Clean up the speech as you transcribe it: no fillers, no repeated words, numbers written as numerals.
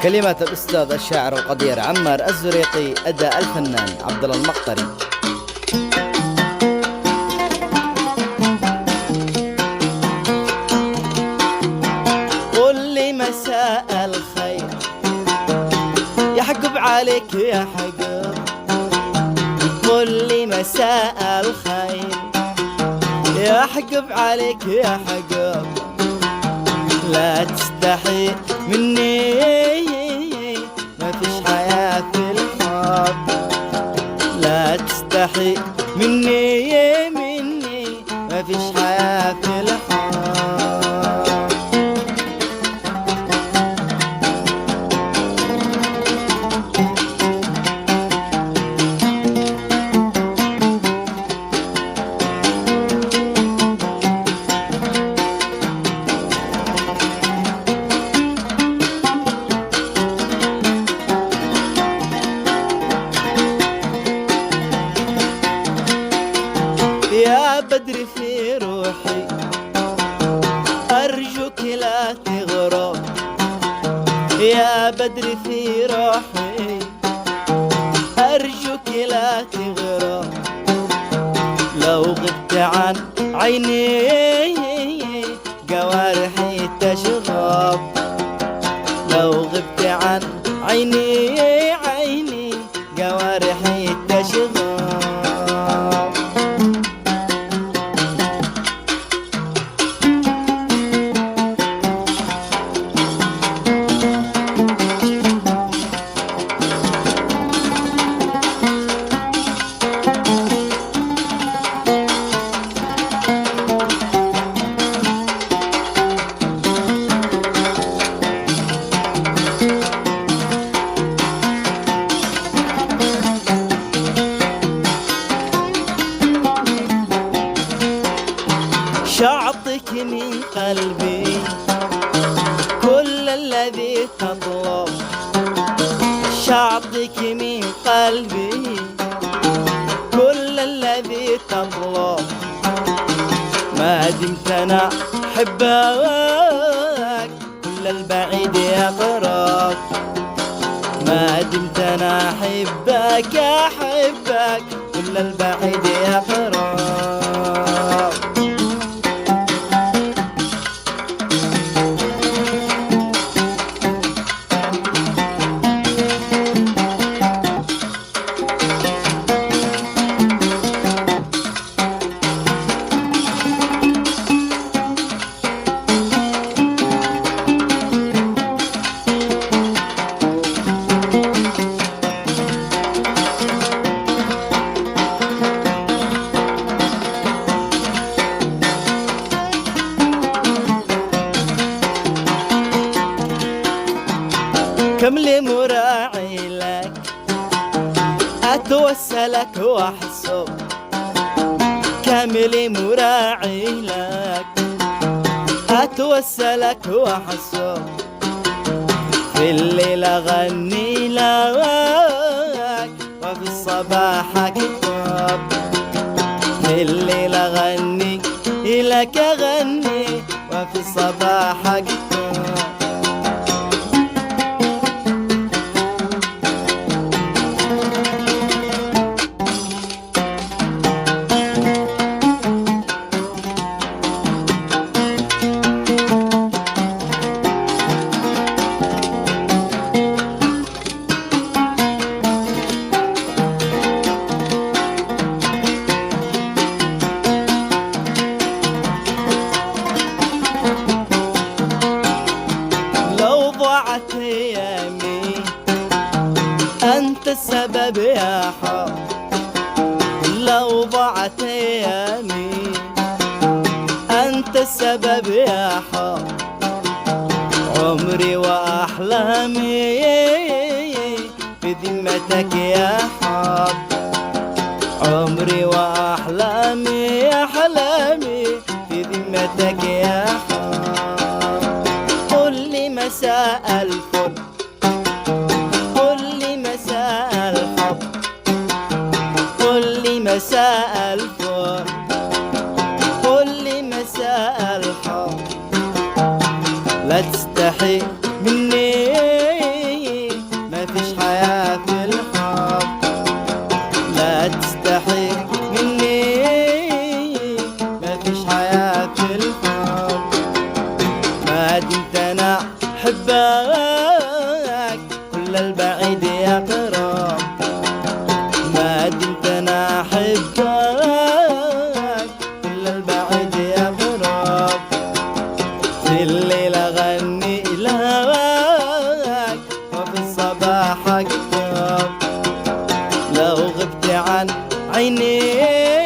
كلمات الأستاذ الشاعر القدير عمار الزريقي، أداء الفنان عبد الله المقطري. قل لي مساء الخير يحقب عليك يا حقب، قل لي مساء الخير يحقب عليك يا حقب، لا تستحي مني ما فيش حياة في الحب، لا تستحي مني ما فيش حياة في الحب. يا بدر في روحي أرجوك لا تغرب، يا بدر في روحي أرجوك لا تغرب، لو غبت عن عيني جوارحي تشغب، لو غبت عن عيني جوارحي تشغب. شعطك من قلبي كل الذي تطلب، شعطك من قلبي كل الذي تطلب، ما دمت انا احبك كل البعيد يقرب، ما دمت انا احبك كل البعيد يقرب. كم لي مراعي لك أتوسلك وأحسب، كم لي مراعي لك أتوسلك وأحسب، في الليل أغني لك وفي الصباح أكتب، في الليل أغني لك أغني وفي الصباح أكتب. ضاعت ايامي انت السبب يا حب، لو ضاعت ايامي انت السبب يا حب، عمري واحلامي في ذمتك يا حب، عمري واحلامي احلامي في ذمتك يا حب. قل لي مساء الفل، قل لي مساء الحب، مساء الفل، قل لي مساء الحب، لا تستحي مني ما فيش حياة في الحب، لا تستحي مني ما فيش حياة في الحب، ما دمت انا احبك كل البعيد يقرب، ما دمت انا احبك كل البعيد يقرب، في الليل اغني لك وفي الصباح اكتب، لو غبت عن عيني